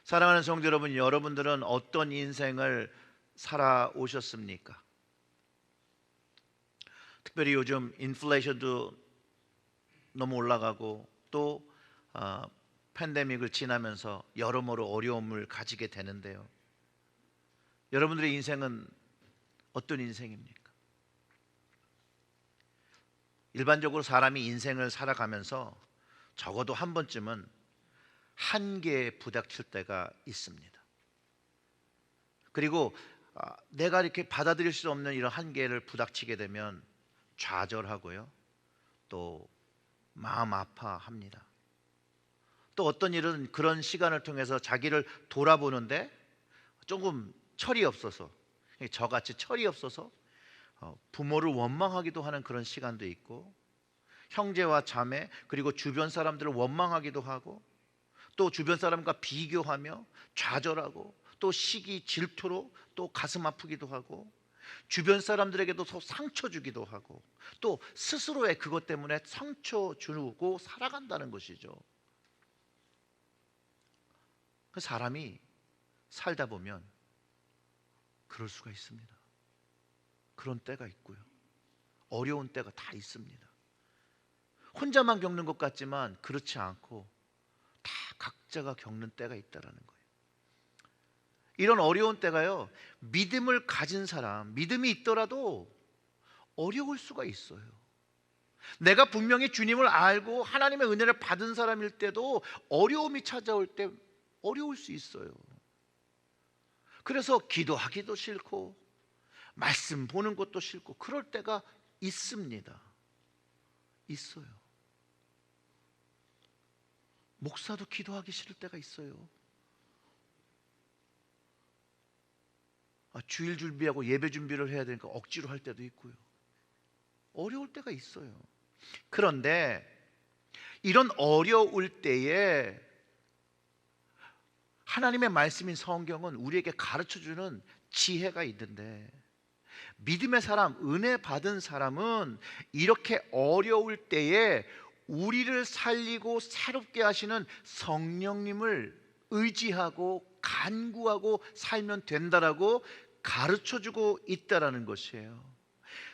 사랑하는 성도 여러분, 여러분들은 어떤 인생을 살아오셨습니까? 특별히 요즘 인플레이션도 너무 올라가고 또 팬데믹을 지나면서 여러모로 어려움을 가지게 되는데요. 여러분들의 인생은 어떤 인생입니까? 일반적으로 사람이 인생을 살아가면서 적어도 한 번쯤은 한계에 부닥칠 때가 있습니다. 그리고 내가 이렇게 받아들일 수 없는 이런 한계를 부닥치게 되면 좌절하고요, 또 마음 아파합니다. 또 어떤 일은 그런 시간을 통해서 자기를 돌아보는데 조금 철이 없어서, 저같이 철이 없어서 부모를 원망하기도 하는 그런 시간도 있고, 형제와 자매 그리고 주변 사람들을 원망하기도 하고, 또 주변 사람과 비교하며 좌절하고, 또 시기 질투로 또 가슴 아프기도 하고, 주변 사람들에게도 상처 주기도 하고, 또 스스로의 그것 때문에 상처 주고 살아간다는 것이죠. 그 사람이 살다 보면 그럴 수가 있습니다. 그런 때가 있고요, 어려운 때가 다 있습니다. 혼자만 겪는 것 같지만 그렇지 않고 다 각자가 겪는 때가 있다라는 거예요. 이런 어려운 때가요, 믿음을 가진 사람, 믿음이 있더라도 어려울 수가 있어요. 내가 분명히 주님을 알고 하나님의 은혜를 받은 사람일 때도 어려움이 찾아올 때 어려울 수 있어요. 그래서 기도하기도 싫고 말씀 보는 것도 싫고 그럴 때가 있습니다. 있어요. 목사도 기도하기 싫을 때가 있어요. 주일 준비하고 예배 준비를 해야 되니까 억지로 할 때도 있고요. 어려울 때가 있어요. 그런데 이런 어려울 때에 하나님의 말씀인 성경은 우리에게 가르쳐주는 지혜가 있는데, 믿음의 사람, 은혜 받은 사람은 이렇게 어려울 때에 우리를 살리고 새롭게 하시는 성령님을 의지하고 간구하고 살면 된다라고 가르쳐주고 있다라는 것이에요.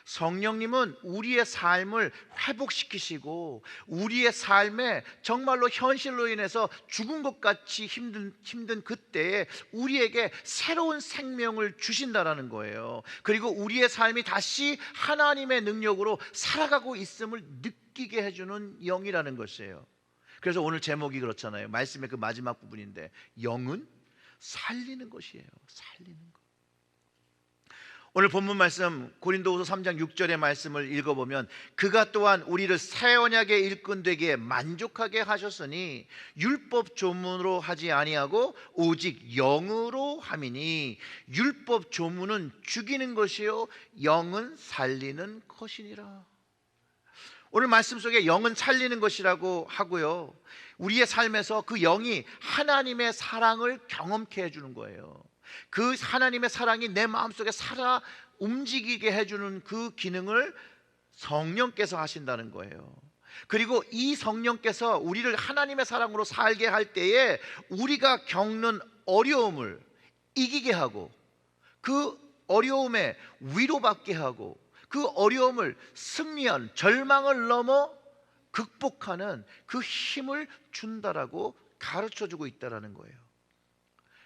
성령님은 우리의 삶을 회복시키시고 우리의 삶에 정말로 현실로 인해서 죽은 것 같이 힘든 그때에 우리에게 새로운 생명을 주신다라는 거예요. 그리고 우리의 삶이 다시 하나님의 능력으로 살아가고 있음을 느끼게 해주는 영이라는 것이에요. 그래서 오늘 제목이 그렇잖아요. 말씀의 그 마지막 부분인데, 영은 살리는 것이에요. 살리는 것. 오늘 본문 말씀 고린도후서 3장 6절의 말씀을 읽어보면, 그가 또한 우리를 새 언약의 일꾼 되기에 만족하게 하셨으니 율법 조문으로 하지 아니하고 오직 영으로 함이니, 율법 조문은 죽이는 것이요 영은 살리는 것이니라. 오늘 말씀 속에 영은 살리는 것이라고 하고요, 우리의 삶에서 그 영이 하나님의 사랑을 경험케 해주는 거예요. 그 하나님의 사랑이 내 마음속에 살아 움직이게 해주는 그 기능을 성령께서 하신다는 거예요. 그리고 이 성령께서 우리를 하나님의 사랑으로 살게 할 때에 우리가 겪는 어려움을 이기게 하고, 그 어려움에 위로받게 하고, 그 어려움을 승리한, 절망을 넘어 극복하는 그 힘을 준다라고 가르쳐주고 있다는 거예요.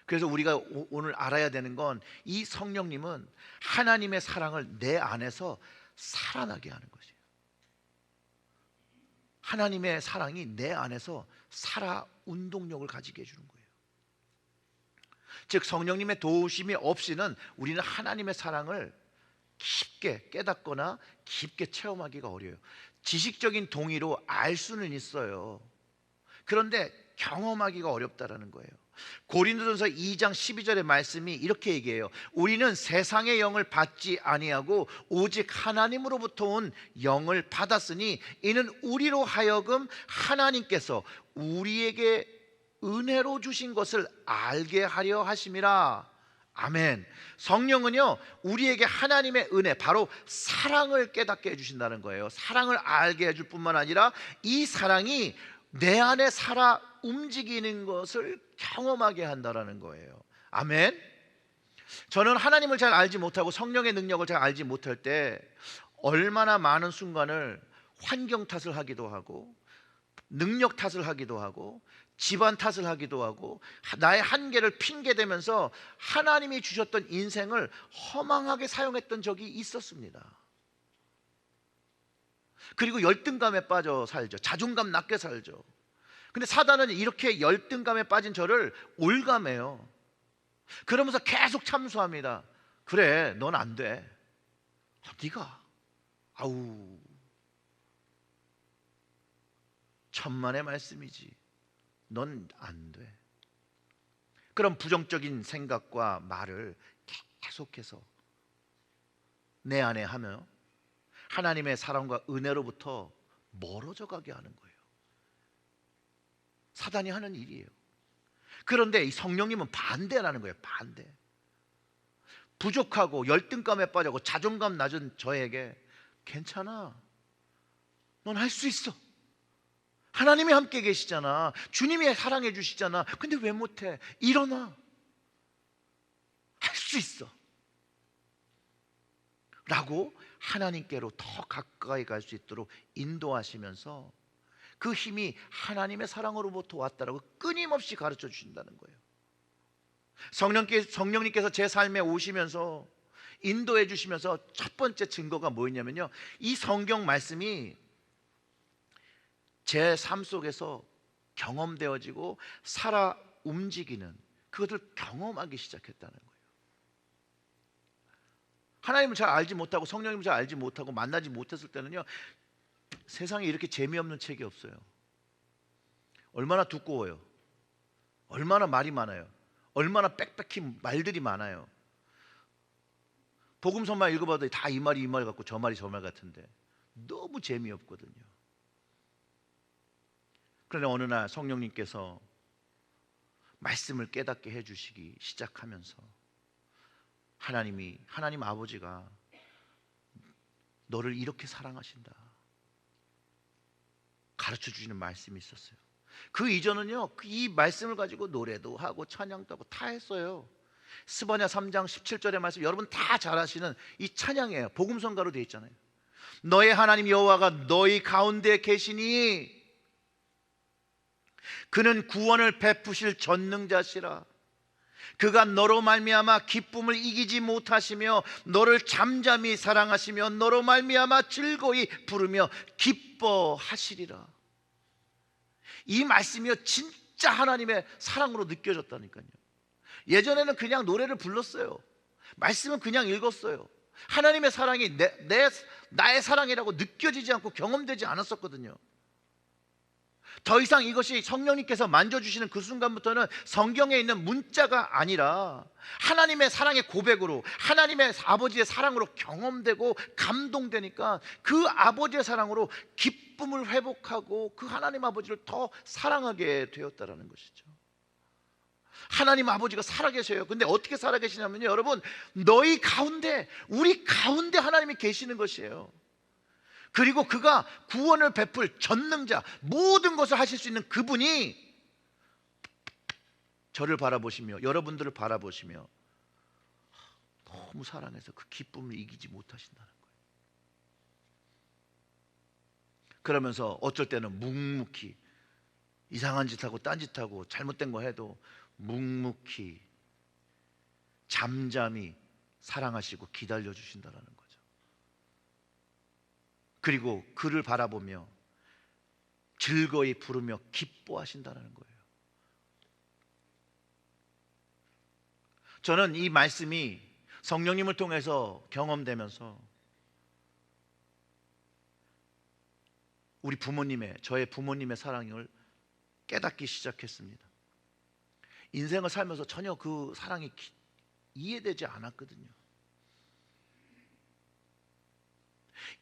그래서 우리가 오늘 알아야 되는 건, 이 성령님은 하나님의 사랑을 내 안에서 살아나게 하는 것이에요. 하나님의 사랑이 내 안에서 살아 운동력을 가지게 해주는 거예요. 즉 성령님의 도우심이 없이는 우리는 하나님의 사랑을 깊게 깨닫거나 깊게 체험하기가 어려워요. 지식적인 동의로 알 수는 있어요. 그런데 경험하기가 어렵다라는 거예요. 고린도전서 2장 12절의 말씀이 이렇게 얘기해요. 우리는 세상의 영을 받지 아니하고 오직 하나님으로부터 온 영을 받았으니 이는 우리로 하여금 하나님께서 우리에게 은혜로 주신 것을 알게 하려 하심이라. 아멘. 성령은요, 우리에게 하나님의 은혜, 바로 사랑을 깨닫게 해주신다는 거예요. 사랑을 알게 해줄 뿐만 아니라 이 사랑이 내 안에 살아 움직이는 것을 경험하게 한다라는 거예요. 아멘. 저는 하나님을 잘 알지 못하고 성령의 능력을 잘 알지 못할 때 얼마나 많은 순간을 환경 탓을 하기도 하고 능력 탓을 하기도 하고 집안 탓을 하기도 하고 나의 한계를 핑계대면서 하나님이 주셨던 인생을 허망하게 사용했던 적이 있었습니다. 그리고 열등감에 빠져 살죠. 자존감 낮게 살죠. 근데 사단은 이렇게 열등감에 빠진 저를 올감해요. 그러면서 계속 참수합니다. 그래, 넌 안 돼. 네가 아우, 천만의 말씀이지. 넌 안 돼. 그런 부정적인 생각과 말을 계속해서 내 안에 하며 하나님의 사랑과 은혜로부터 멀어져 가게 하는 거예요. 사단이 하는 일이에요. 그런데 이 성령님은 반대라는 거예요. 반대. 부족하고 열등감에 빠지고 자존감 낮은 저에게 괜찮아. 넌 할 수 있어. 하나님이 함께 계시잖아. 주님이 사랑해 주시잖아. 근데 왜 못해? 일어나. 할 수 있어. 라고 하나님께로 더 가까이 갈 수 있도록 인도하시면서 그 힘이 하나님의 사랑으로부터 왔다라고 끊임없이 가르쳐 주신다는 거예요. 성령님께서 제 삶에 오시면서 인도해 주시면서 첫 번째 증거가 뭐였냐면요, 이 성경 말씀이 제 삶 속에서 경험되어지고 살아 움직이는 그것을 경험하기 시작했다는 거예요. 하나님을 잘 알지 못하고 성령님을 잘 알지 못하고 만나지 못했을 때는요, 세상에 이렇게 재미없는 책이 없어요. 얼마나 두꺼워요. 얼마나 말이 많아요. 얼마나 빽빽히 말들이 많아요. 복음서만 읽어봐도 다 이 말이 이 말 같고 저 말이 저 말 같은데 너무 재미없거든요. 그런데 어느 날 성령님께서 말씀을 깨닫게 해주시기 시작하면서 하나님 아버지가 너를 이렇게 사랑하신다 가르쳐 주시는 말씀이 있었어요. 그 이전은요, 이 말씀을 가지고 노래도 하고 찬양도 하고 다 했어요. 스바냐 3장 17절의 말씀 여러분 다 잘 아시는 이 찬양이에요. 복음성가로 되어 있잖아요. 너의 하나님 여호와가 너희 가운데 계시니 그는 구원을 베푸실 전능자시라. 그가 너로 말미암아 기쁨을 이기지 못하시며 너를 잠잠히 사랑하시며 너로 말미암아 즐거이 부르며 기뻐하시리라. 이 말씀이요 진짜 하나님의 사랑으로 느껴졌다니까요. 예전에는 그냥 노래를 불렀어요. 말씀은 그냥 읽었어요. 하나님의 사랑이 나의 사랑이라고 느껴지지 않고 경험되지 않았었거든요. 더 이상 이것이 성령님께서 만져주시는 그 순간부터는 성경에 있는 문자가 아니라 하나님의 사랑의 고백으로 하나님의 아버지의 사랑으로 경험되고 감동되니까 그 아버지의 사랑으로 기쁨을 회복하고 그 하나님 아버지를 더 사랑하게 되었다는 것이죠. 하나님 아버지가 살아계셔요. 근데 어떻게 살아계시냐면요, 여러분, 너희 가운데, 우리 가운데 하나님이 계시는 것이에요. 그리고 그가 구원을 베풀 전능자, 모든 것을 하실 수 있는 그분이 저를 바라보시며 여러분들을 바라보시며 너무 사랑해서 그 기쁨을 이기지 못하신다는 거예요. 그러면서 어쩔 때는 묵묵히 이상한 짓하고 딴짓하고 잘못된 거 해도 묵묵히 잠잠히 사랑하시고 기다려 주신다는 거예요. 그리고 그를 바라보며 즐거이 부르며 기뻐하신다는 거예요. 저는 이 말씀이 성령님을 통해서 경험되면서 저의 부모님의 사랑을 깨닫기 시작했습니다. 인생을 살면서 전혀 그 사랑이 이해되지 않았거든요.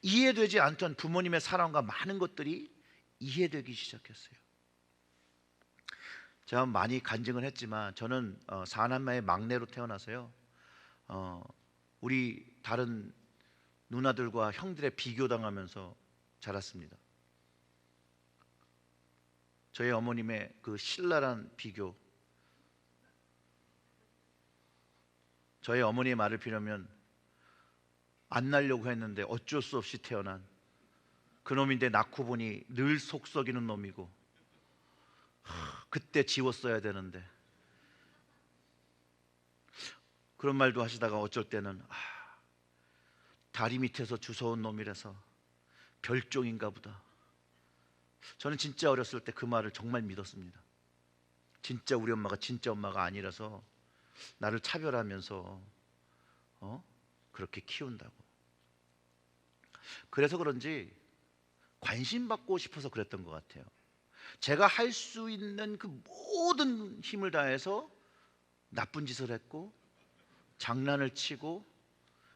이해되지 않던 부모님의 사랑과 많은 것들이 이해되기 시작했어요. 제가 많이 간증을 했지만 저는 사남매의 막내로 태어나서요, 우리 다른 누나들과 형들의 비교당하면서 자랐습니다. 저희 어머님의 그 신랄한 비교, 저희 어머니의 말을 빌으면 안 낳으려고 했는데 어쩔 수 없이 태어난 그놈인데 낳고 보니 늘 속 썩이는 놈이고, 그때 지웠어야 되는데, 그런 말도 하시다가 어쩔 때는 다리 밑에서 주워온 놈이라서 별종인가 보다. 저는 진짜 어렸을 때 그 말을 정말 믿었습니다. 진짜 우리 엄마가 진짜 엄마가 아니라서 나를 차별하면서 그렇게 키운다고. 그래서 그런지 관심 받고 싶어서 그랬던 것 같아요. 제가 할 수 있는 그 모든 힘을 다해서 나쁜 짓을 했고 장난을 치고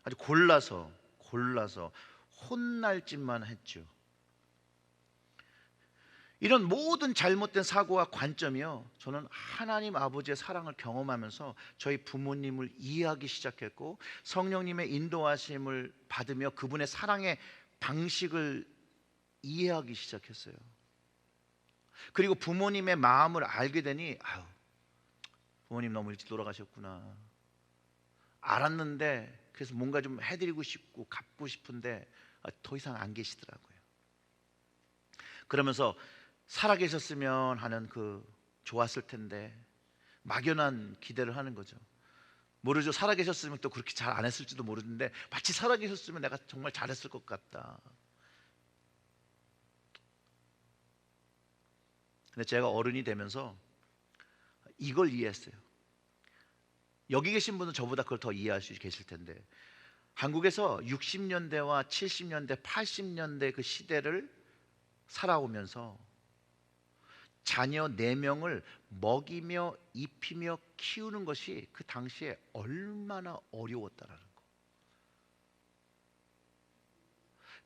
아주 골라서 혼날 짓만 했죠. 이런 모든 잘못된 사고와 관점이요, 저는 하나님 아버지의 사랑을 경험하면서 저희 부모님을 이해하기 시작했고, 성령님의 인도하심을 받으며 그분의 사랑의 방식을 이해하기 시작했어요. 그리고 부모님의 마음을 알게 되니, 부모님 너무 일찍 돌아가셨구나 알았는데, 그래서 뭔가 좀 해드리고 싶고 갚고 싶은데 더 이상 안 계시더라고요. 그러면서 살아계셨으면 하는 그 좋았을 텐데 막연한 기대를 하는 거죠. 모르죠. 살아계셨으면 또 그렇게 잘 안 했을지도 모르는데 마치 살아계셨으면 내가 정말 잘했을 것 같다. 근데 제가 어른이 되면서 이걸 이해했어요. 여기 계신 분은 저보다 그걸 더 이해할 수 계실 텐데, 한국에서 60년대와 70년대, 80년대 그 시대를 살아오면서 자녀 4명을 먹이며 입히며 키우는 것이 그 당시에 얼마나 어려웠다라는 거.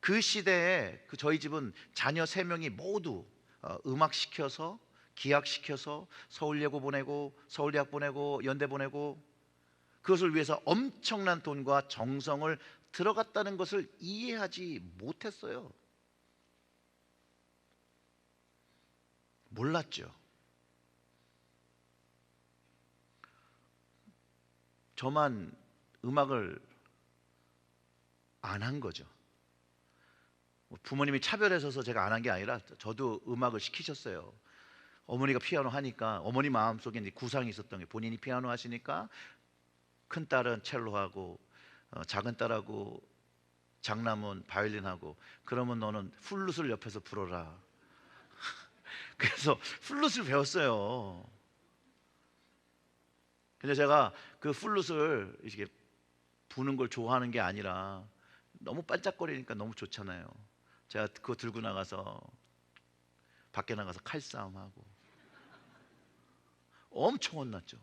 그 시대에 저희 집은 자녀 3명이 모두 음악 시켜서 기악시켜서 서울예고 보내고 서울대학 보내고 연대 보내고, 그것을 위해서 엄청난 돈과 정성을 들어갔다는 것을 이해하지 못했어요. 몰랐죠. 저만 음악을 안 한 거죠. 부모님이 차별해서서 제가 안 한 게 아니라 저도 음악을 시키셨어요. 어머니가 피아노 하니까 어머니 마음속에 이제 구상이 있었던 게, 본인이 피아노 하시니까 큰 딸은 첼로하고 작은 딸하고 장남은 바이올린하고, 그러면 너는 플룻을 옆에서 불어라. 그래서 플룻을 배웠어요. 근데 제가 그 플룻을 이렇게 부는 걸 좋아하는 게 아니라 너무 반짝거리니까 너무 좋잖아요. 제가 그거 들고 나가서 밖에 나가서 칼싸움하고 엄청 혼났죠.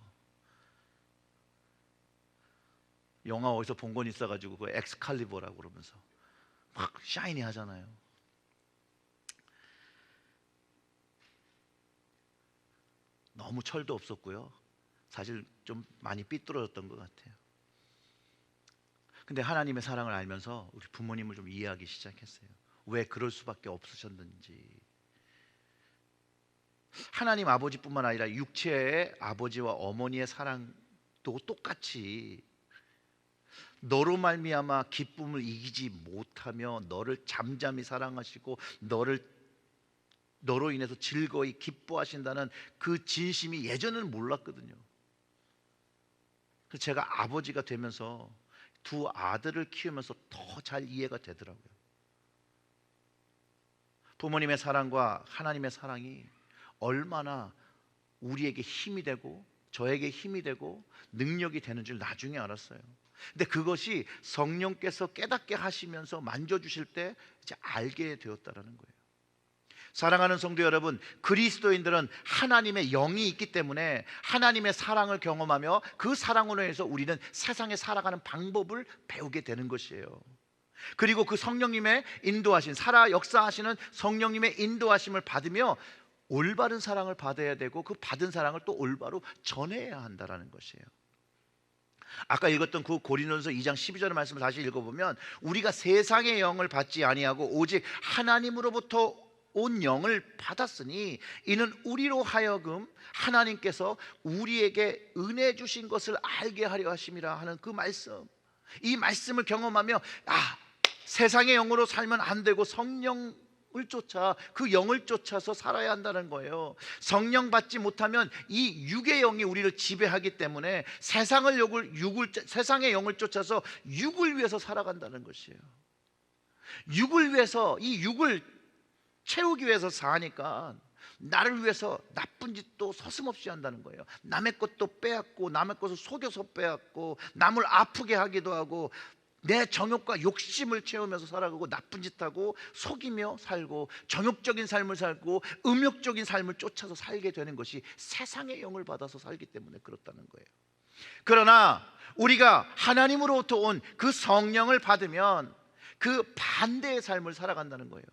영화 어디서 본 건 있어가지고 그 엑스칼리버라고 그러면서 막 샤이니 하잖아요. 너무 철도 없었고요. 사실 좀 많이 삐뚤어졌던 것 같아요. 근데 하나님의 사랑을 알면서 우리 부모님을 좀 이해하기 시작했어요. 왜 그럴 수밖에 없으셨는지. 하나님 아버지뿐만 아니라 육체의 아버지와 어머니의 사랑도 똑같이 너로 말미암아 기쁨을 이기지 못하며 너를 잠잠히 사랑하시고 너로 인해서 즐거이 기뻐하신다는 그 진심이 예전에는 몰랐거든요. 그래서 제가 아버지가 되면서 두 아들을 키우면서 더 잘 이해가 되더라고요. 부모님의 사랑과 하나님의 사랑이 얼마나 우리에게 힘이 되고 저에게 힘이 되고 능력이 되는 줄 나중에 알았어요. 근데 그것이 성령께서 깨닫게 하시면서 만져주실 때 이제 알게 되었다라는 거예요. 사랑하는 성도 여러분, 그리스도인들은 하나님의 영이 있기 때문에 하나님의 사랑을 경험하며 그 사랑으로 해서 우리는 세상에 살아가는 방법을 배우게 되는 것이에요. 그리고 그 성령님의 인도하신, 살아 역사하시는 성령님의 인도하심을 받으며 올바른 사랑을 받아야 되고, 그 받은 사랑을 또 올바로 전해야 한다라는 것이에요. 아까 읽었던 그 고린도전서 2장 12절의 말씀을 다시 읽어보면, 우리가 세상의 영을 받지 아니하고 오직 하나님으로부터 온 영을 받았으니 이는 우리로 하여금 하나님께서 우리에게 은혜 주신 것을 알게 하려 하심이라 하는 그 말씀, 이 말씀을 경험하며 세상의 영으로 살면 안 되고 성령을 쫓아, 그 영을 쫓아서 살아야 한다는 거예요. 성령 받지 못하면 이 육의 영이 우리를 지배하기 때문에 세상의 영을 쫓아서 육을 위해서 살아간다는 것이에요. 육을 위해서, 이 육을 채우기 위해서 사니까 나를 위해서 나쁜 짓도 서슴없이 한다는 거예요. 남의 것도 빼앗고, 남의 것을 속여서 빼앗고, 남을 아프게 하기도 하고, 내 정욕과 욕심을 채우면서 살아가고, 나쁜 짓하고 속이며 살고, 정욕적인 삶을 살고 음욕적인 삶을 쫓아서 살게 되는 것이 세상의 영을 받아서 살기 때문에 그렇다는 거예요. 그러나 우리가 하나님으로부터 온 그 성령을 받으면 그 반대의 삶을 살아간다는 거예요.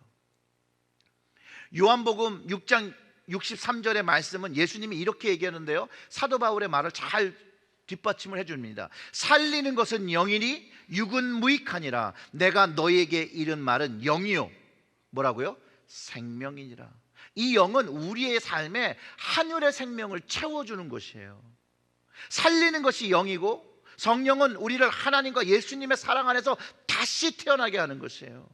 요한복음 6장 63절의 말씀은 예수님이 이렇게 얘기하는데요, 사도 바울의 말을 잘 뒷받침을 해줍니다. 살리는 것은 영이니 육은 무익하니라. 내가 너희에게 이른 말은 영이요, 뭐라고요? 생명이니라. 이 영은 우리의 삶에 하늘의 생명을 채워주는 것이에요. 살리는 것이 영이고, 성령은 우리를 하나님과 예수님의 사랑 안에서 다시 태어나게 하는 것이에요.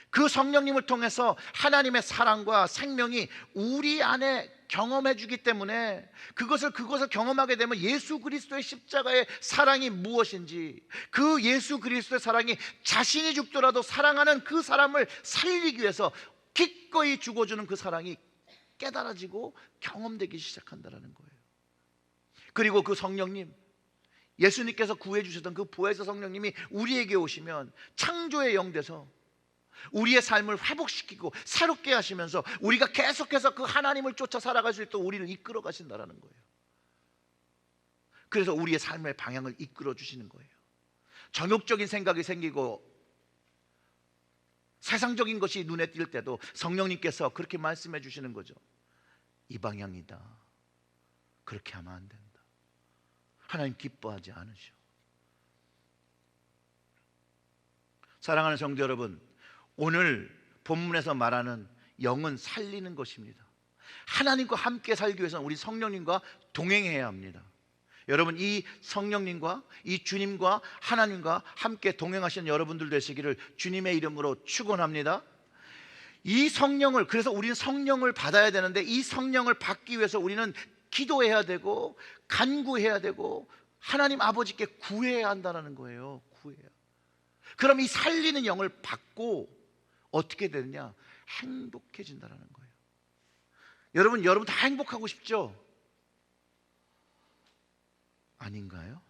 그 성령님을 통해서 하나님의 사랑과 생명이 우리 안에 경험해 주기 때문에 그것을 경험하게 되면 예수 그리스도의 십자가의 사랑이 무엇인지, 그 예수 그리스도의 사랑이 자신이 죽더라도 사랑하는 그 사람을 살리기 위해서 기꺼이 죽어주는 그 사랑이 깨달아지고 경험되기 시작한다는 거예요. 그리고 그 성령님, 예수님께서 구해 주셨던 그 보혜사 성령님이 우리에게 오시면 창조의 영 돼서 우리의 삶을 회복시키고 새롭게 하시면서 우리가 계속해서 그 하나님을 쫓아 살아갈 수 있도록 우리를 이끌어 가신다는 거예요. 그래서 우리의 삶의 방향을 이끌어 주시는 거예요. 정욕적인 생각이 생기고 세상적인 것이 눈에 띌 때도 성령님께서 그렇게 말씀해 주시는 거죠. 이 방향이다, 그렇게 하면 안 된다, 하나님 기뻐하지 않으셔. 사랑하는 성도 여러분, 오늘 본문에서 말하는 영은 살리는 것입니다. 하나님과 함께 살기 위해서는 우리 성령님과 동행해야 합니다. 여러분, 이 성령님과 이 주님과 하나님과 함께 동행하시는 여러분들 되시기를 주님의 이름으로 축원합니다. 이 성령을, 그래서 우리는 성령을 받아야 되는데, 이 성령을 받기 위해서 우리는 기도해야 되고 간구해야 되고 하나님 아버지께 구해야 한다는 거예요. 구해야. 그럼 이 살리는 영을 받고 어떻게 되느냐? 행복해진다는 거예요. 여러분 다 행복하고 싶죠? 아닌가요?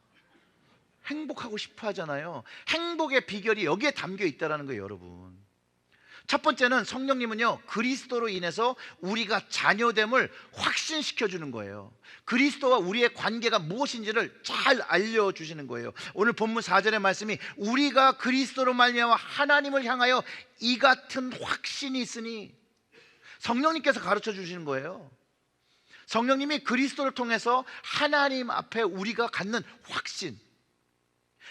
행복하고 싶어 하잖아요. 행복의 비결이 여기에 담겨 있다는 거예요, 여러분. 첫 번째는 성령님은요, 그리스도로 인해서 우리가 자녀됨을 확신시켜 주는 거예요. 그리스도와 우리의 관계가 무엇인지를 잘 알려주시는 거예요. 오늘 본문 4절의 말씀이 우리가 그리스도로 말미암아 하나님을 향하여 이 같은 확신이 있으니, 성령님께서 가르쳐 주시는 거예요. 성령님이 그리스도를 통해서 하나님 앞에 우리가 갖는 확신,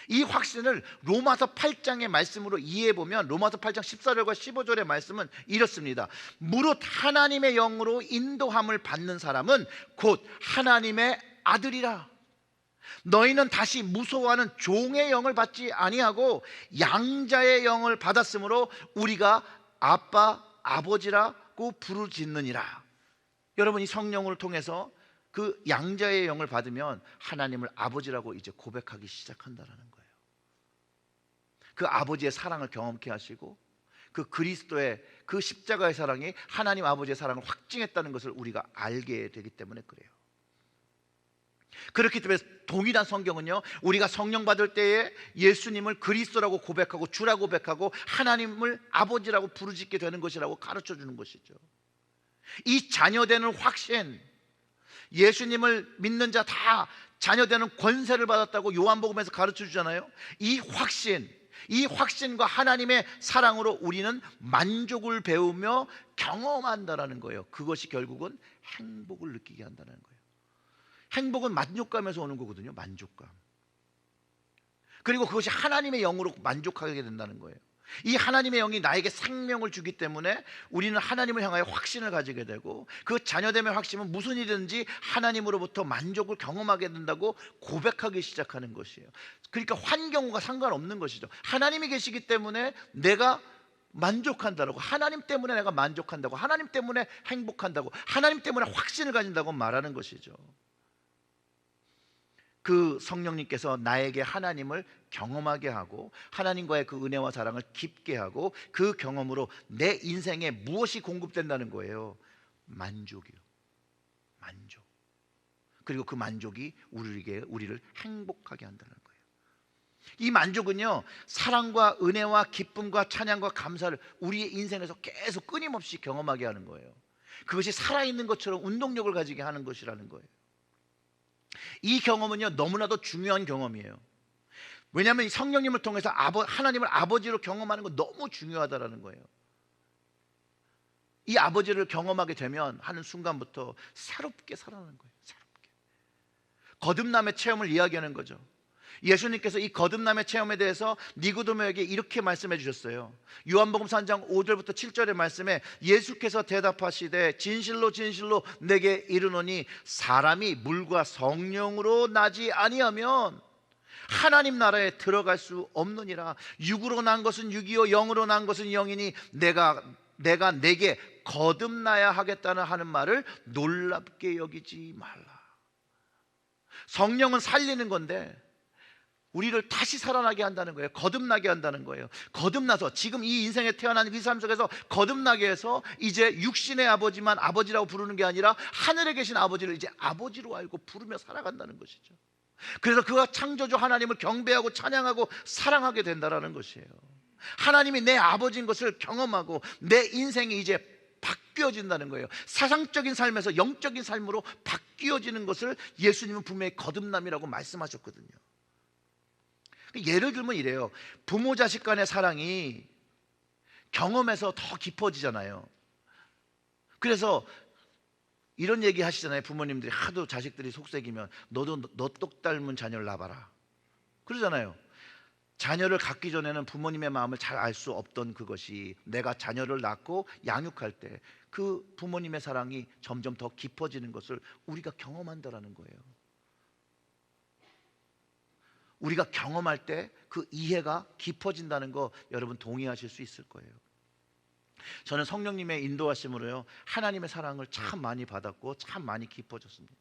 이 확신을 로마서 8장의 말씀으로 이해해보면 로마서 8장 14절과 15절의 말씀은 이렇습니다. 무릇 하나님의 영으로 인도함을 받는 사람은 곧 하나님의 아들이라. 너희는 다시 무서워하는 종의 영을 받지 아니하고 양자의 영을 받았으므로 우리가 아빠 아버지라고 부르짖느니라. 여러분, 이 성령을 통해서 그 양자의 영을 받으면 하나님을 아버지라고 이제 고백하기 시작한다는 거예요. 그 아버지의 사랑을 경험케 하시고 그 그리스도의 그 십자가의 사랑이 하나님 아버지의 사랑을 확증했다는 것을 우리가 알게 되기 때문에 그래요. 그렇기 때문에 동일한 성경은요, 우리가 성령 받을 때에 예수님을 그리스도라고 고백하고 주라고 고백하고 하나님을 아버지라고 부르짖게 되는 것이라고 가르쳐 주는 것이죠. 이 자녀되는 확신, 예수님을 믿는 자 다 자녀되는 권세를 받았다고 요한복음에서 가르쳐 주잖아요. 이 확신과 하나님의 사랑으로 우리는 만족을 배우며 경험한다라는 거예요. 그것이 결국은 행복을 느끼게 한다는 거예요. 행복은 만족감에서 오는 거거든요. 만족감. 그리고 그것이 하나님의 영으로 만족하게 된다는 거예요. 이 하나님의 영이 나에게 생명을 주기 때문에 우리는 하나님을 향하여 확신을 가지게 되고, 그 자녀됨의 확신은 무슨 일이든지 하나님으로부터 만족을 경험하게 된다고 고백하기 시작하는 것이에요. 그러니까 환경과 상관없는 것이죠. 하나님이 계시기 때문에 내가 만족한다고, 하나님 때문에 내가 만족한다고, 하나님 때문에 행복한다고, 하나님 때문에 확신을 가진다고 말하는 것이죠. 그 성령님께서 나에게 하나님을 경험하게 하고 하나님과의 그 은혜와 사랑을 깊게 하고, 그 경험으로 내 인생에 무엇이 공급된다는 거예요? 만족이요. 만족. 그리고 그 만족이 우리를 행복하게 한다는 거예요. 이 만족은요, 사랑과 은혜와 기쁨과 찬양과 감사를 우리의 인생에서 계속 끊임없이 경험하게 하는 거예요. 그것이 살아있는 것처럼 운동력을 가지게 하는 것이라는 거예요. 이 경험은요, 너무나도 중요한 경험이에요. 왜냐하면 성령님을 통해서 하나님을 아버지로 경험하는 건 너무 중요하다는 거예요. 이 아버지를 경험하게 되면 하는 순간부터 새롭게 살아나는 거예요. 새롭게. 거듭남의 체험을 이야기하는 거죠. 예수님께서 이 거듭남의 체험에 대해서 니고데모에게 이렇게 말씀해 주셨어요. 요한복음 3장 5절부터 7절의 말씀에 예수께서 대답하시되 진실로 진실로 내게 이르노니 사람이 물과 성령으로 나지 아니하면 하나님 나라에 들어갈 수 없느니라. 육으로 난 것은 육이요 영으로 난 것은 영이니 내가 내게 거듭나야 하겠다는 하는 말을 놀랍게 여기지 말라. 성령은 살리는 건데 우리를 다시 살아나게 한다는 거예요. 거듭나게 한다는 거예요. 거듭나서 지금 이 인생에 태어난 이 삶 속에서 거듭나게 해서 이제 육신의 아버지만 아버지라고 부르는 게 아니라 하늘에 계신 아버지를 이제 아버지로 알고 부르며 살아간다는 것이죠. 그래서 그가 창조주 하나님을 경배하고 찬양하고 사랑하게 된다는 것이에요. 하나님이 내 아버지인 것을 경험하고 내 인생이 이제 바뀌어진다는 거예요. 사상적인 삶에서 영적인 삶으로 바뀌어지는 것을 예수님은 분명히 거듭남이라고 말씀하셨거든요. 예를 들면 이래요. 부모 자식 간의 사랑이 경험에서 더 깊어지잖아요. 그래서 이런 얘기 하시잖아요. 부모님들이 하도 자식들이 속삭이면 너도 너 똑 닮은 자녀를 낳아봐라 그러잖아요. 자녀를 갖기 전에는 부모님의 마음을 잘 알 수 없던 그것이 내가 자녀를 낳고 양육할 때 그 부모님의 사랑이 점점 더 깊어지는 것을 우리가 경험한다라는 거예요. 우리가 경험할 때 그 이해가 깊어진다는 거 여러분 동의하실 수 있을 거예요. 저는 성령님의 인도하심으로요, 하나님의 사랑을 참 많이 받았고 참 많이 깊어졌습니다.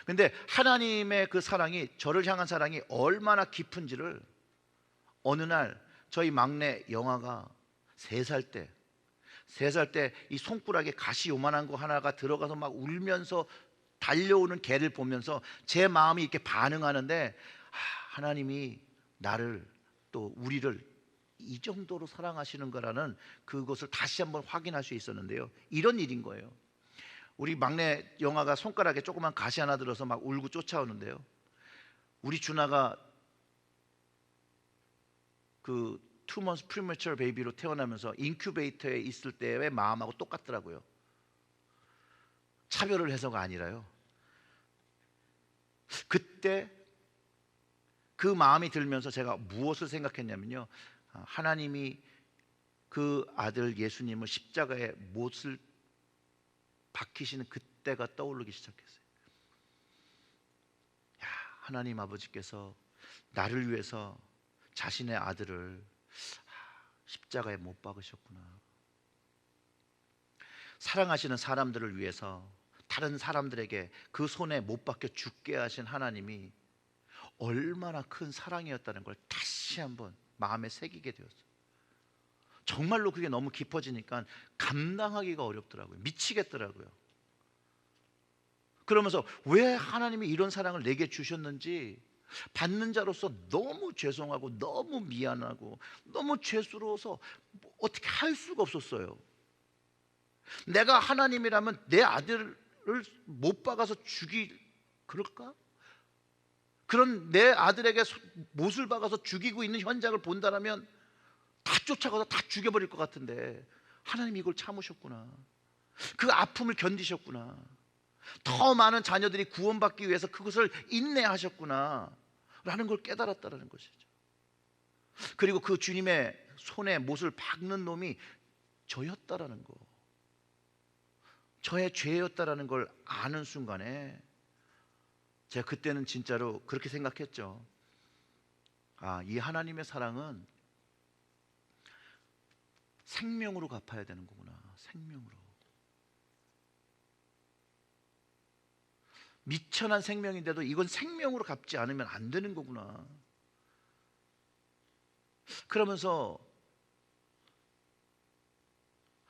근데 하나님의 그 사랑이, 저를 향한 사랑이 얼마나 깊은지를 어느 날 저희 막내 영아가 3살 때 이 손가락에 가시 요만한 거 하나가 들어가서 막 울면서 달려오는 개를 보면서 제 마음이 이렇게 반응하는데, 하나님이 나를 또 우리를 이 정도로 사랑하시는 거라는 그것을 다시 한번 확인할 수 있었는데요. 이런 일인 거예요. 우리 막내 영아가 손가락에 조그만 가시 하나 들어서 막 울고 쫓아오는데요, 우리 준아가 그 2 months premature baby로 태어나면서 인큐베이터에 있을 때의 마음하고 똑같더라고요. 차별을 해서가 아니라요, 그때 그 마음이 들면서 제가 무엇을 생각했냐면요, 하나님이 그 아들 예수님을 십자가에 못을 박히시는 그때가 떠오르기 시작했어요. 하나님 아버지께서 나를 위해서 자신의 아들을 십자가에 못 박으셨구나. 사랑하시는 사람들을 위해서 다른 사람들에게 그 손에 못 박혀 죽게 하신 하나님이 얼마나 큰 사랑이었다는 걸 다시 한번 마음에 새기게 되었어요. 정말로 그게 너무 깊어지니까 감당하기가 어렵더라고요. 미치겠더라고요. 그러면서 왜 하나님이 이런 사랑을 내게 주셨는지 받는 자로서 너무 죄송하고 너무 미안하고 너무 죄스러워서 어떻게 할 수가 없었어요. 내가 하나님이라면 내 아들을 못 박아서 그럴까? 그런 내 아들에게 못을 박아서 죽이고 있는 현장을 본다면 다 쫓아가서 다 죽여버릴 것 같은데, 하나님이 이걸 참으셨구나. 그 아픔을 견디셨구나. 더 많은 자녀들이 구원받기 위해서 그것을 인내하셨구나 라는 걸 깨달았다는 것이죠. 그리고 그 주님의 손에 못을 박는 놈이 저였다라는 거, 저의 죄였다라는 걸 아는 순간에 제가 그때는 진짜로 그렇게 생각했죠. 아, 이 하나님의 사랑은 생명으로 갚아야 되는 거구나. 생명으로. 미천한 생명인데도 이건 생명으로 갚지 않으면 안 되는 거구나. 그러면서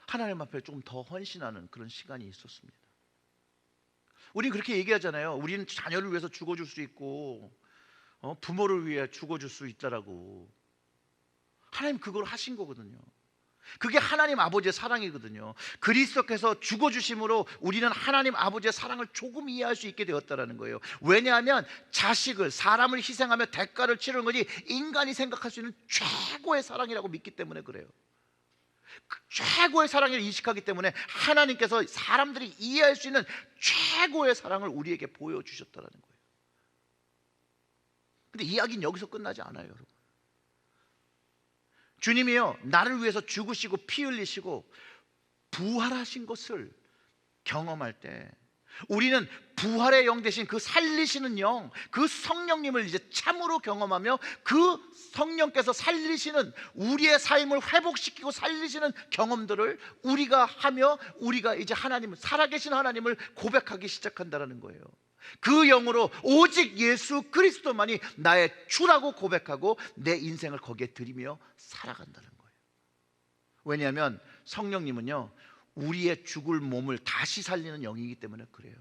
하나님 앞에 조금 더 헌신하는 그런 시간이 있었습니다. 우리는 그렇게 얘기하잖아요. 우리는 자녀를 위해서 죽어줄 수 있고 부모를 위해 죽어줄 수 있다라고. 하나님 그걸 하신 거거든요. 그게 하나님 아버지의 사랑이거든요. 그리스도께서 죽어주심으로 우리는 하나님 아버지의 사랑을 조금 이해할 수 있게 되었다는 거예요. 왜냐하면 자식을, 사람을 희생하며 대가를 치르는 것이 인간이 생각할 수 있는 최고의 사랑이라고 믿기 때문에 그래요. 그 최고의 사랑을 인식하기 때문에 하나님께서 사람들이 이해할 수 있는 최고의 사랑을 우리에게 보여주셨다는 거예요. 근데 이야기는 여기서 끝나지 않아요, 여러분. 주님이요, 나를 위해서 죽으시고 피 흘리시고 부활하신 것을 경험할 때 우리는 부활의 영 대신 그 살리시는 영, 그 성령님을 이제 참으로 경험하며 그 성령께서 살리시는 우리의 삶을 회복시키고 살리시는 경험들을 우리가 하며 우리가 이제 하나님을, 살아계신 하나님을 고백하기 시작한다는 거예요. 그 영으로 오직 예수 그리스도만이 나의 주라고 고백하고 내 인생을 거기에 드리며 살아간다는 거예요. 왜냐하면 성령님은요, 우리의 죽을 몸을 다시 살리는 영이기 때문에 그래요.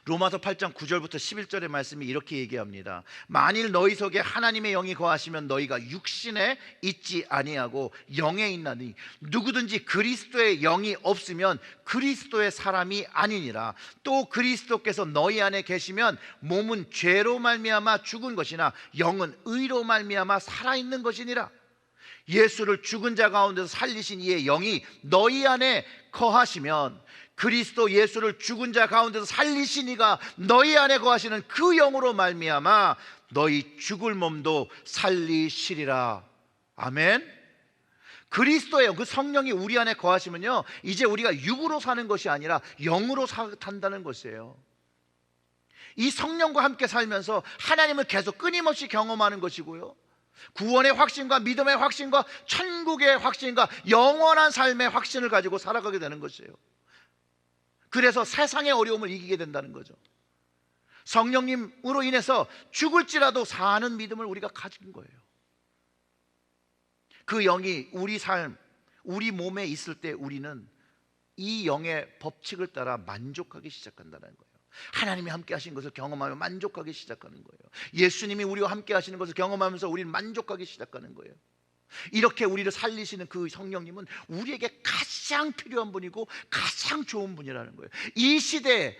로마서 8장 9절부터 11절의 말씀이 이렇게 얘기합니다. 만일 너희 속에 하나님의 영이 거하시면 너희가 육신에 있지 아니하고 영에 있나니 누구든지 그리스도의 영이 없으면 그리스도의 사람이 아니니라. 또 그리스도께서 너희 안에 계시면 몸은 죄로 말미암아 죽은 것이나 영은 의로 말미암아 살아있는 것이니라. 예수를 죽은 자 가운데서 살리신 이의 영이 너희 안에 거하시면 그리스도 예수를 죽은 자 가운데서 살리신 이가 너희 안에 거하시는 그 영으로 말미암아 너희 죽을 몸도 살리시리라. 아멘. 그리스도의 영, 그 성령이 우리 안에 거하시면요, 이제 우리가 육으로 사는 것이 아니라 영으로 산다는 것이에요. 이 성령과 함께 살면서 하나님을 계속 끊임없이 경험하는 것이고요, 구원의 확신과 믿음의 확신과 천국의 확신과 영원한 삶의 확신을 가지고 살아가게 되는 것이에요. 그래서 세상의 어려움을 이기게 된다는 거죠. 성령님으로 인해서 죽을지라도 사는 믿음을 우리가 가진 거예요. 그 영이 우리 삶, 우리 몸에 있을 때 우리는 이 영의 법칙을 따라 만족하기 시작한다는 거예요. 하나님이 함께 하신 것을 경험하며 만족하기 시작하는 거예요. 예수님이 우리와 함께 하시는 것을 경험하면서 우리는 만족하기 시작하는 거예요. 이렇게 우리를 살리시는 그 성령님은 우리에게 가장 필요한 분이고 가장 좋은 분이라는 거예요. 이 시대에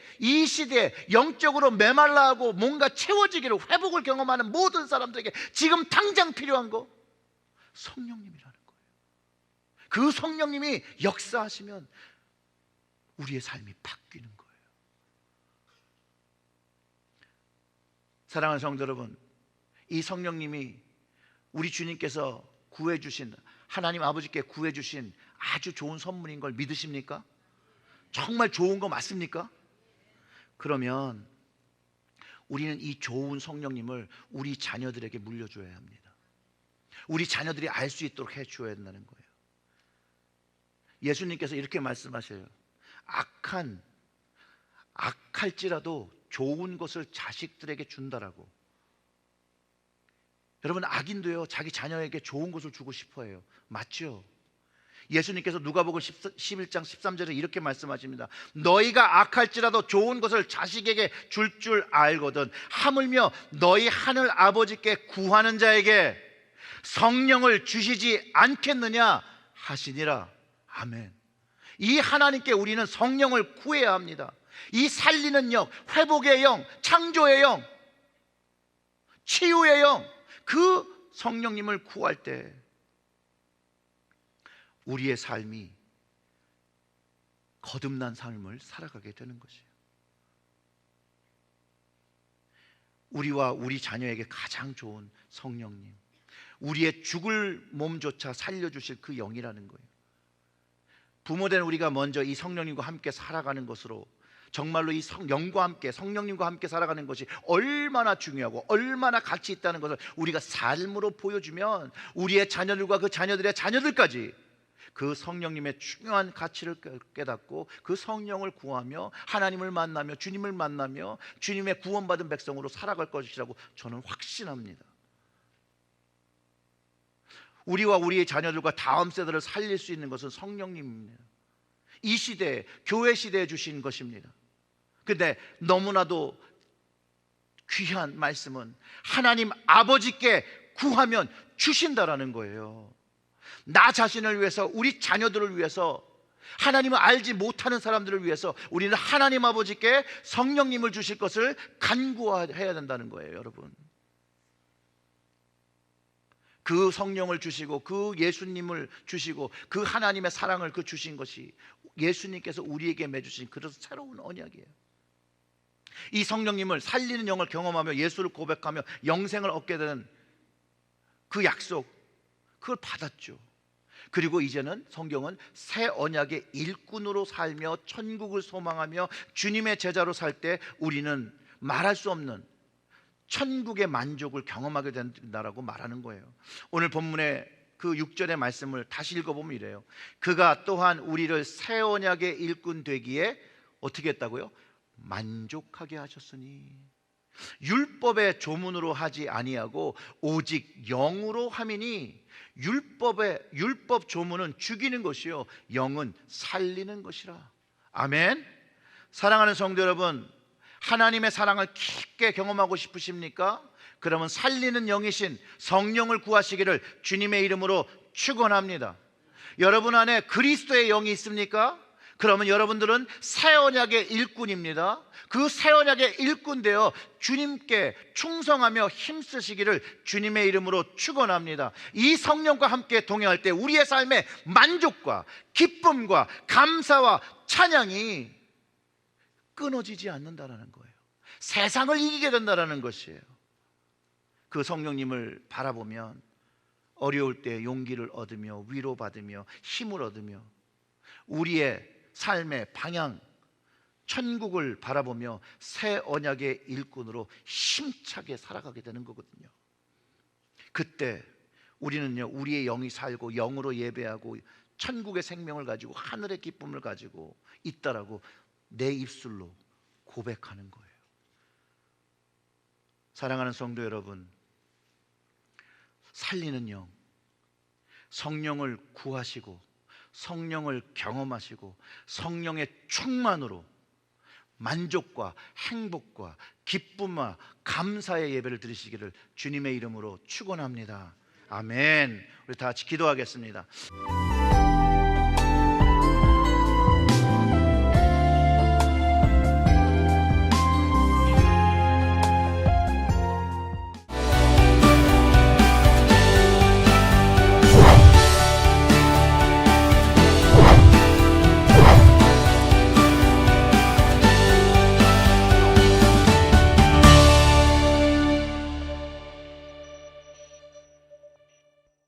영적으로 메말라하고 뭔가 채워지기를, 회복을 경험하는 모든 사람들에게 지금 당장 필요한 거 성령님이라는 거예요. 그 성령님이 역사하시면 우리의 삶이 바뀌는 거예요. 사랑하는 성도 여러분, 이 성령님이 우리 주님께서 구해주신, 하나님 아버지께 구해주신 아주 좋은 선물인 걸 믿으십니까? 정말 좋은 거 맞습니까? 그러면 우리는 이 좋은 성령님을 우리 자녀들에게 물려줘야 합니다. 우리 자녀들이 알 수 있도록 해줘야 한다는 거예요. 예수님께서 이렇게 말씀하셔요. 악할지라도 좋은 것을 자식들에게 준다라고. 여러분, 악인도요, 자기 자녀에게 좋은 것을 주고 싶어 해요. 맞죠? 예수님께서 누가복음 11장 13절에 이렇게 말씀하십니다. 너희가 악할지라도 좋은 것을 자식에게 줄 알거든 하물며 너희 하늘 아버지께 구하는 자에게 성령을 주시지 않겠느냐 하시니라. 아멘. 이 하나님께 우리는 성령을 구해야 합니다. 이 살리는 영, 회복의 영, 창조의 영, 치유의 영, 그 성령님을 구할 때 우리의 삶이 거듭난 삶을 살아가게 되는 것이에요. 우리와 우리 자녀에게 가장 좋은 성령님, 우리의 죽을 몸조차 살려주실 그 영이라는 거예요. 부모된 우리가 먼저 이 성령님과 함께 살아가는 것으로, 정말로 이 영과 함께, 성령님과 함께 살아가는 것이 얼마나 중요하고 얼마나 가치 있다는 것을 우리가 삶으로 보여주면 우리의 자녀들과 그 자녀들의 자녀들까지 그 성령님의 중요한 가치를 깨닫고 그 성령을 구하며 하나님을 만나며 주님을 만나며 주님의 구원받은 백성으로 살아갈 것이라고 저는 확신합니다. 우리와 우리의 자녀들과 다음 세대를 살릴 수 있는 것은 성령님입니다. 이 시대에, 교회 시대에 주신 것입니다. 근데 너무나도 귀한 말씀은 하나님 아버지께 구하면 주신다라는 거예요. 나 자신을 위해서, 우리 자녀들을 위해서, 하나님을 알지 못하는 사람들을 위해서 우리는 하나님 아버지께 성령님을 주실 것을 간구해야 된다는 거예요, 여러분. 그 성령을 주시고 그 예수님을 주시고 그 하나님의 사랑을 그 주신 것이 예수님께서 우리에게 맺으신 그런 새로운 언약이에요. 이 성령님을 살리는 영을 경험하며 예수를 고백하며 영생을 얻게 되는 그 약속, 그걸 받았죠. 그리고 이제는 성경은 새 언약의 일꾼으로 살며 천국을 소망하며 주님의 제자로 살 때 우리는 말할 수 없는 천국의 만족을 경험하게 된다라고 말하는 거예요. 오늘 본문의 그 6절의 말씀을 다시 읽어보면 이래요. 그가 또한 우리를 새 언약의 일꾼 되기에 어떻게 했다고요? 만족하게 하셨으니, 율법의 조문으로 하지 아니하고 오직 영으로 함이니, 율법 조문은 죽이는 것이요 영은 살리는 것이라. 아멘. 사랑하는 성도 여러분, 하나님의 사랑을 깊게 경험하고 싶으십니까? 그러면 살리는 영이신 성령을 구하시기를 주님의 이름으로 축원합니다. 여러분 안에 그리스도의 영이 있습니까? 그러면 여러분들은 새 언약의 일꾼입니다. 그 새 언약의 일꾼 되어 주님께 충성하며 힘쓰시기를 주님의 이름으로 축원합니다. 이 성령과 함께 동행할 때 우리의 삶에 만족과 기쁨과 감사와 찬양이 끊어지지 않는다라는 거예요. 세상을 이기게 된다라는 것이에요. 그 성령님을 바라보면 어려울 때 용기를 얻으며 위로받으며 힘을 얻으며 우리의 삶의 방향, 천국을 바라보며 새 언약의 일꾼으로 힘차게 살아가게 되는 거거든요. 그때 우리는요, 우리의 영이 살고 영으로 예배하고 천국의 생명을 가지고 하늘의 기쁨을 가지고 있다라고 내 입술로 고백하는 거예요. 사랑하는 성도 여러분, 살리는 영, 성령을 구하시고 성령을 경험하시고 성령의 충만으로 만족과 행복과 기쁨과 감사의 예배를 드리시기를 주님의 이름으로 축원합니다. 아멘. 우리 다 같이 기도하겠습니다.